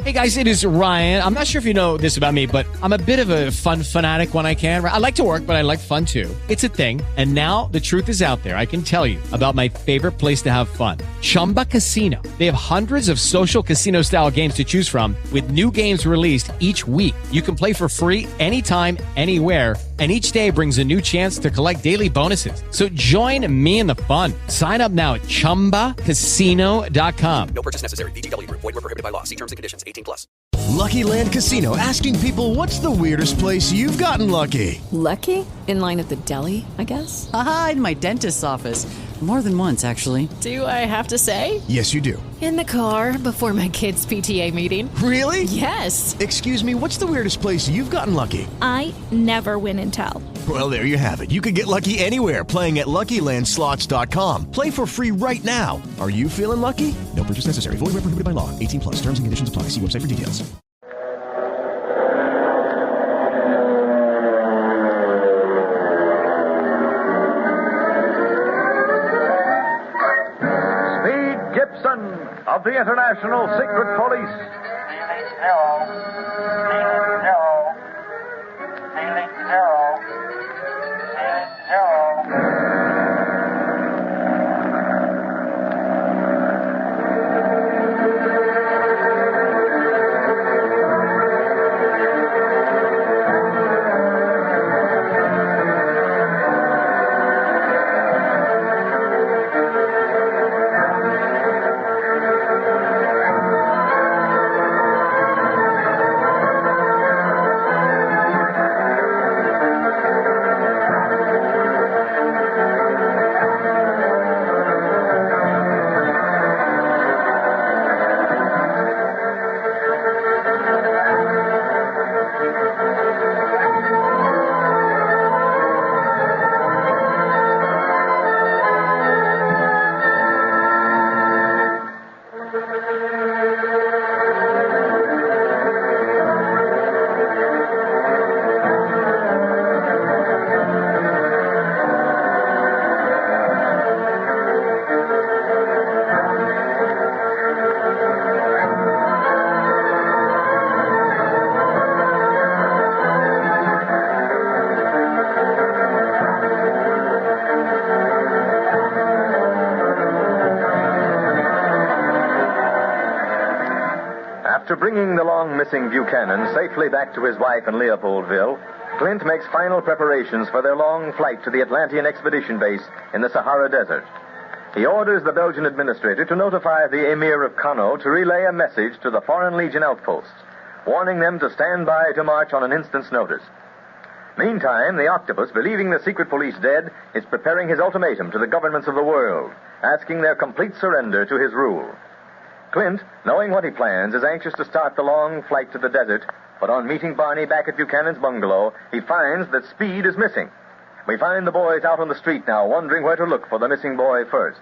Hey, guys, it is Ryan. I'm not sure if you know this about me, but I'm a bit of a fun fanatic when I can. I like to work, but I like fun, too. It's a thing. And now the truth is out there. I can tell you about my favorite place to have fun. Chumba Casino. They have hundreds of social casino-style games to choose from with new games released each week. You can play for free anytime, anywhere, and each day brings a new chance to collect daily bonuses. So join me in the fun. Sign up now at ChumbaCasino.com. No purchase necessary. VGW Group. Void where prohibited by law. See terms and conditions. 18+. Lucky Land Casino, asking people, what's the weirdest place you've gotten lucky? Lucky? In line at the deli, I guess? Aha, in my dentist's office. More than once, actually. Do I have to say? Yes, you do. In the car before my kids' PTA meeting. Really? Yes. Excuse me, what's the weirdest place you've gotten lucky? I never win and tell. Well, there you have it. You can get lucky anywhere, playing at LuckyLandSlots.com. Play for free right now. Are you feeling lucky? No purchase necessary. Void where prohibited by law. 18+. Terms and conditions apply. See website for details. Speed Gibson of the International Secret Police. After bringing the long-missing Buchanan safely back to his wife in Leopoldville, Clint makes final preparations for their long flight to the Atlantean Expedition Base in the Sahara Desert. He orders the Belgian administrator to notify the Emir of Kano to relay a message to the Foreign Legion outposts, warning them to stand by to march on an instant's notice. Meantime, the Octopus, believing the secret police dead, is preparing his ultimatum to the governments of the world, asking their complete surrender to his rule. Clint, knowing what he plans, is anxious to start the long flight to the desert, but on meeting Barney back at Buchanan's bungalow, he finds that Speed is missing. We find the boys out on the street now, wondering where to look for the missing boy first.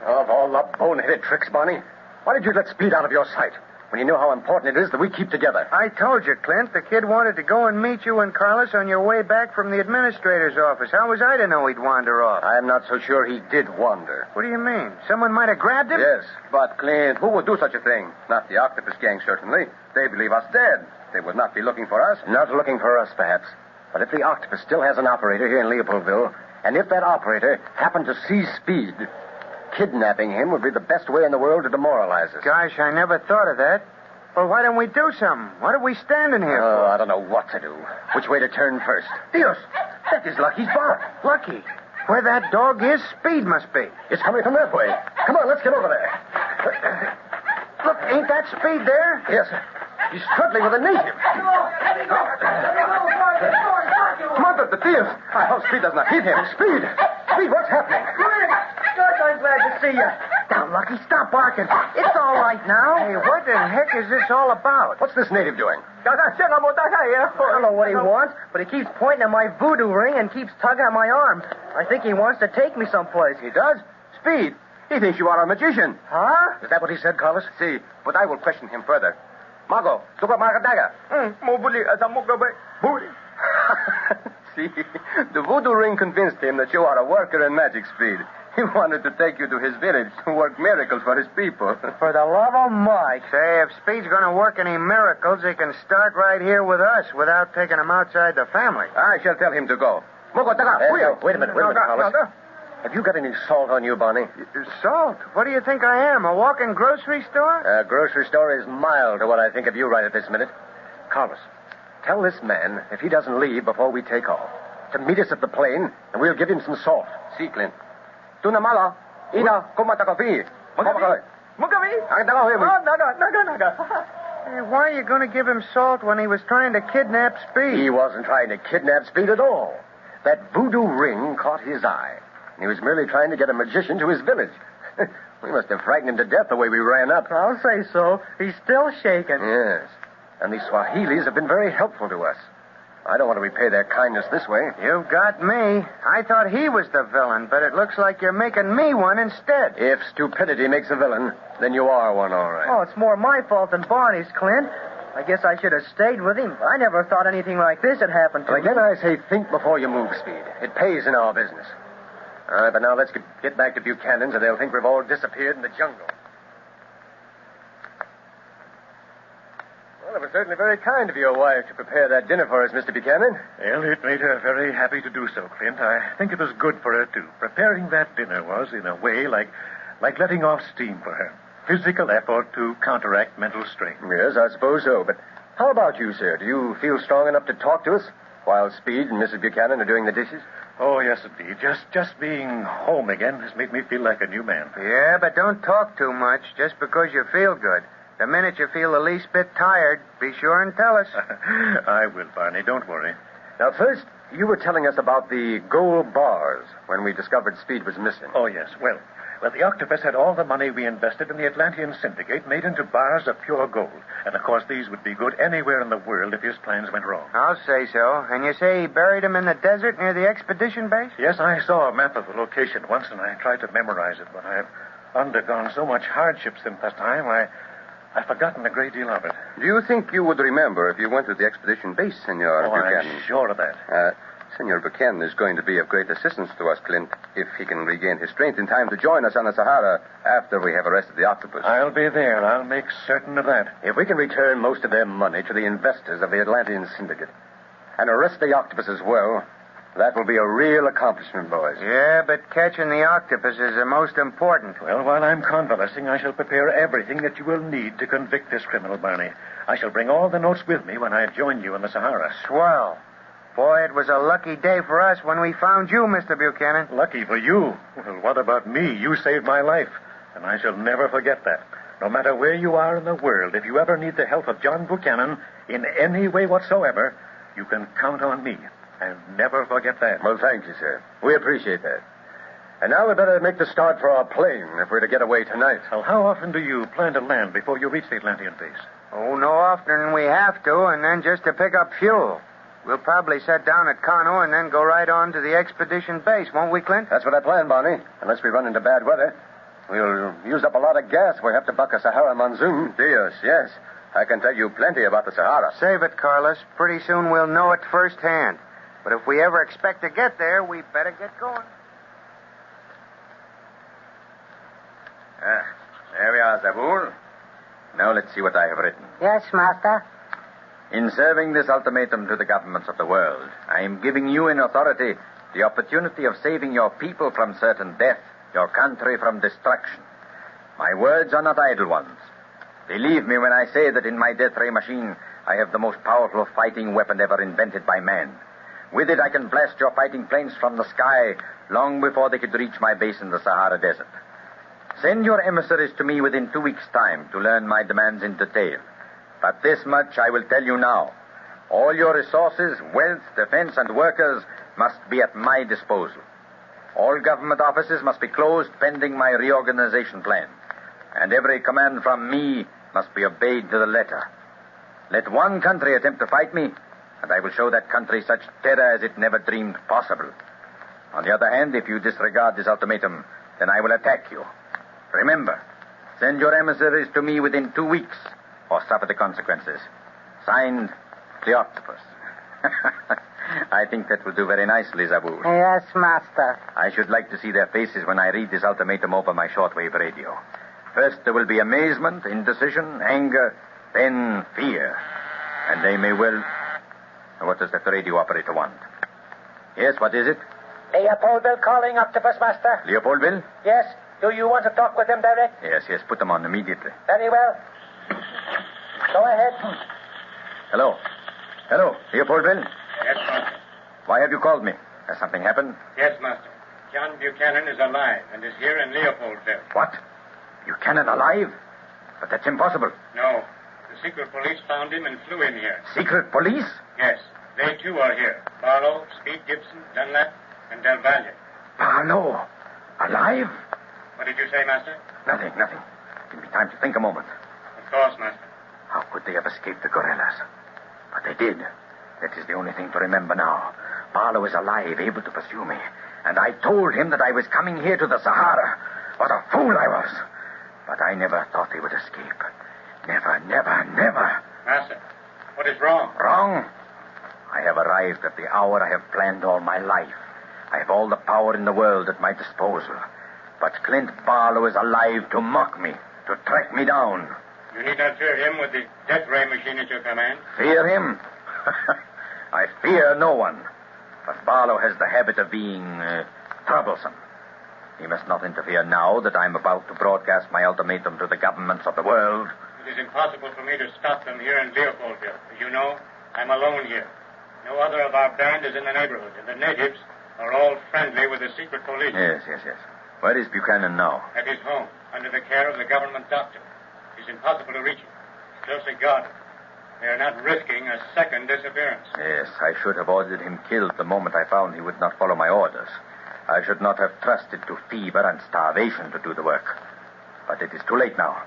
Of all the boneheaded tricks, Barney, why did you let Speed out of your sight when you knew how important it is that we keep together? I told you, Clint, the kid wanted to go and meet you and Carlos on your way back from the administrator's office. How was I to know he'd wander off? I'm not so sure he did wander. What do you mean? Someone might have grabbed him? Yes, but Clint, who would do such a thing? Not the Octopus gang, certainly. They believe us dead. They would not be looking for us. Not looking for us, perhaps. But if the Octopus still has an operator here in Leopoldville, and if that operator happened to see Speed, kidnapping him would be the best way in the world to demoralize us. Gosh, I never thought of that. Well, why don't we do something? What are we standing here for? I don't know what to do. Which way to turn first? Dios, that is Lucky's bark. Lucky. Where that dog is, Speed must be. It's coming from that way. Come on, let's get over there. Look, ain't that Speed there? Yes, sir. He's struggling with a native. Mother, the Dios! I hope Speed does not hit him. Speed! Speed, what's happening? Gosh, I'm glad to see you. Now, Lucky, stop barking. It's all right now. Hey, what the heck is this all about? What's this native doing? I don't know what he wants, but he keeps pointing at my voodoo ring and keeps tugging at my arm. I think he wants to take me someplace. He does? Speed, he thinks you are a magician. Huh? Is that what he said, Carlos? See, but I will question him further. Mago, suka magadaga. See, the voodoo ring convinced him that you are a worker in magic, Speed. He wanted to take you to his village to work miracles for his people. For the love of Mike. Say, if Speed's going to work any miracles, he can start right here with us without taking him outside the family. I shall tell him to go. Wait a minute, Carlos. Have you got any salt on you, Barney? Salt? What do you think I am, a walking grocery store? A grocery store is mild to what I think of you right at this minute. Carlos, tell this man, if he doesn't leave before we take off, to meet us at the plane, and we'll give him some salt. See, Clint. Tu na mala. Ina, kumata kafi. Mugavi? Naga. Hey, why are you going to give him salt when he was trying to kidnap Speed? He wasn't trying to kidnap Speed at all. That voodoo ring caught his eye. And he was merely trying to get a magician to his village. We must have frightened him to death the way we ran up. I'll say so. He's still shaking. Yes. And these Swahilis have been very helpful to us. I don't want to repay their kindness this way. You've got me. I thought he was the villain, but it looks like you're making me one instead. If stupidity makes a villain, then you are one, all right. Oh, it's more my fault than Barney's, Clint. I guess I should have stayed with him. I never thought anything like this had happened to Well, me. again, I say think before you move, Speed. It pays in our business. All right, but now let's get back to Buchanan's, or they'll think we've all disappeared in the jungle. Well, it was certainly very kind of your wife to prepare that dinner for us, Mr. Buchanan. Well, it made her very happy to do so, Clint. I think it was good for her, too. Preparing that dinner was, in a way, like letting off steam for her. Physical effort to counteract mental strain. Yes, I suppose so. But how about you, sir? Do you feel strong enough to talk to us while Speed and Mrs. Buchanan are doing the dishes? Oh, yes, indeed. Just being home again has made me feel like a new man. Yeah, but don't talk too much just because you feel good. The minute you feel the least bit tired, be sure and tell us. I will, Barney. Don't worry. Now, first, you were telling us about the gold bars when we discovered Speed was missing. Oh, yes. Well, the Octopus had all the money we invested in the Atlantean Syndicate made into bars of pure gold. And, of course, these would be good anywhere in the world if his plans went wrong. I'll say so. And you say he buried them in the desert near the expedition base? Yes, I saw a map of the location once, and I tried to memorize it, but I've undergone so much hardship since that time, I've forgotten a great deal of it. Do you think you would remember if you went to the expedition base, Senor Buchanan? I'm sure of that. Senor Buchanan is going to be of great assistance to us, Clint, if he can regain his strength in time to join us on the Sahara after we have arrested the Octopus. I'll be there. I'll make certain of that. If we can return most of their money to the investors of the Atlantean Syndicate and arrest the Octopus as well, that will be a real accomplishment, boys. Yeah, but catching the Octopus is the most important. Well, while I'm convalescing, I shall prepare everything that you will need to convict this criminal, Barney. I shall bring all the notes with me when I join you in the Sahara. Swell. Boy, it was a lucky day for us when we found you, Mr. Buchanan. Lucky for you? Well, what about me? You saved my life, and I shall never forget that. No matter where you are in the world, if you ever need the help of John Buchanan in any way whatsoever, you can count on me. And never forget that. Well, thank you, sir. We appreciate that. And now we'd better make the start for our plane if we're to get away tonight. Well, how often do you plan to land before you reach the Atlantean base? Oh, no oftener than we have to, and then just to pick up fuel. We'll probably set down at Kano and then go right on to the expedition base, won't we, Clint? That's what I planned, Barney. Unless we run into bad weather. We'll use up a lot of gas if we have to buck a Sahara monsoon. Dios, yes. I can tell you plenty about the Sahara. Save it, Carlos. Pretty soon we'll know it firsthand. But if we ever expect to get there, we better get going. There we are, Zabul. Now let's see what I have written. Yes, Master. In serving this ultimatum to the governments of the world, I am giving you in authority the opportunity of saving your people from certain death, your country from destruction. My words are not idle ones. Believe me when I say that in my death ray machine, I have the most powerful fighting weapon ever invented by man. With it, I can blast your fighting planes from the sky long before they could reach my base in the Sahara Desert. Send your emissaries to me within 2 weeks' time to learn my demands in detail. But this much I will tell you now. All your resources, wealth, defense, and workers must be at my disposal. All government offices must be closed pending my reorganization plan. And every command from me must be obeyed to the letter. Let one country attempt to fight me, and I will show that country such terror as it never dreamed possible. On the other hand, if you disregard this ultimatum, then I will attack you. Remember, send your emissaries to me within 2 weeks, or suffer the consequences. Signed, the Octopus. I think that will do very nicely, Zabul. Yes, master. I should like to see their faces when I read this ultimatum over my shortwave radio. First, there will be amazement, indecision, anger, then fear. And they may well... What does that radio operator want? Yes, what is it? Leopoldville calling, Octopus Master. Leopoldville? Yes. Do you want to talk with them direct? Yes, put them on immediately. Very well. Go ahead. Hello, Leopoldville? Yes, Master. Why have you called me? Has something happened? Yes, Master. John Buchanan is alive and is here in Leopoldville. What? Buchanan alive? But that's impossible. No. The secret police found him and flew in here. Secret police? Yes. They, too, are here. Barlow, Speed Gibson, Dunlap, and Del Valle. Barlow? Alive? What did you say, Master? Nothing. Give me time to think a moment. Of course, Master. How could they have escaped the gorillas? But they did. That is the only thing to remember now. Barlow is alive, able to pursue me. And I told him that I was coming here to the Sahara. What a fool I was. But I never thought they would escape. Never. Master, what is wrong? Wrong? I have arrived at the hour I have planned all my life. I have all the power in the world at my disposal. But Clint Barlow is alive to mock me, to track me down. You need not fear him with the death ray machine at your command. Fear him? I fear no one. But Barlow has the habit of being troublesome. He must not interfere now that I'm about to broadcast my ultimatum to the governments of the world. It is impossible for me to stop them here in Leopoldville. As you know, I'm alone here. No other of our band is in the neighborhood, and the natives are all friendly with the secret police. Yes. Where is Buchanan now? At his home, under the care of the government doctor. It's impossible to reach him. He's closely guarded. They are not risking a second disappearance. Yes, I should have ordered him killed the moment I found he would not follow my orders. I should not have trusted to fever and starvation to do the work. But it is too late now.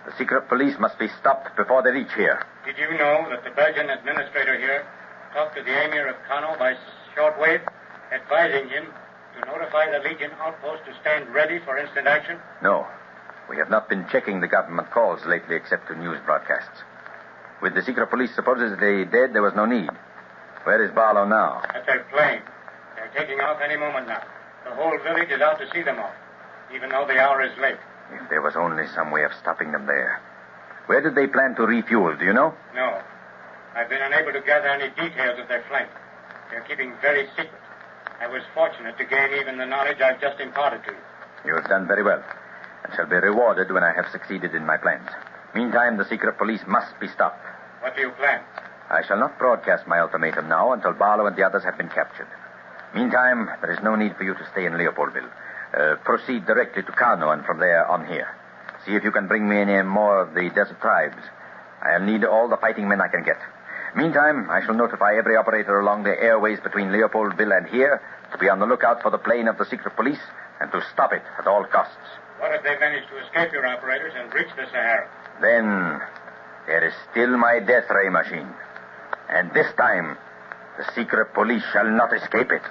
The secret police must be stopped before they reach here. Did you know that the Belgian administrator here talked to the emir of Kano by shortwave, advising him to notify the Legion outpost to stand ready for instant action? No. We have not been checking the government calls lately except to news broadcasts. With the secret police supposedly dead, there was no need. Where is Barlow now? At their plane. They're taking off any moment now. The whole village is out to see them off, even though the hour is late. If there was only some way of stopping them there. Where did they plan to refuel, do you know? No. I've been unable to gather any details of their flight. They're keeping very secret. I was fortunate to gain even the knowledge I've just imparted to you. You have done very well, and shall be rewarded when I have succeeded in my plans. Meantime, the secret police must be stopped. What do you plan? I shall not broadcast my ultimatum now until Barlow and the others have been captured. Meantime, there is no need for you to stay in Leopoldville. Proceed directly to Kano and from there on here. See if you can bring me any more of the desert tribes. I'll need all the fighting men I can get. Meantime, I shall notify every operator along the airways between Leopoldville and here to be on the lookout for the plane of the secret police and to stop it at all costs. What if they manage to escape your operators and reach the Sahara? Then there is still my death ray machine. And this time, the secret police shall not escape it.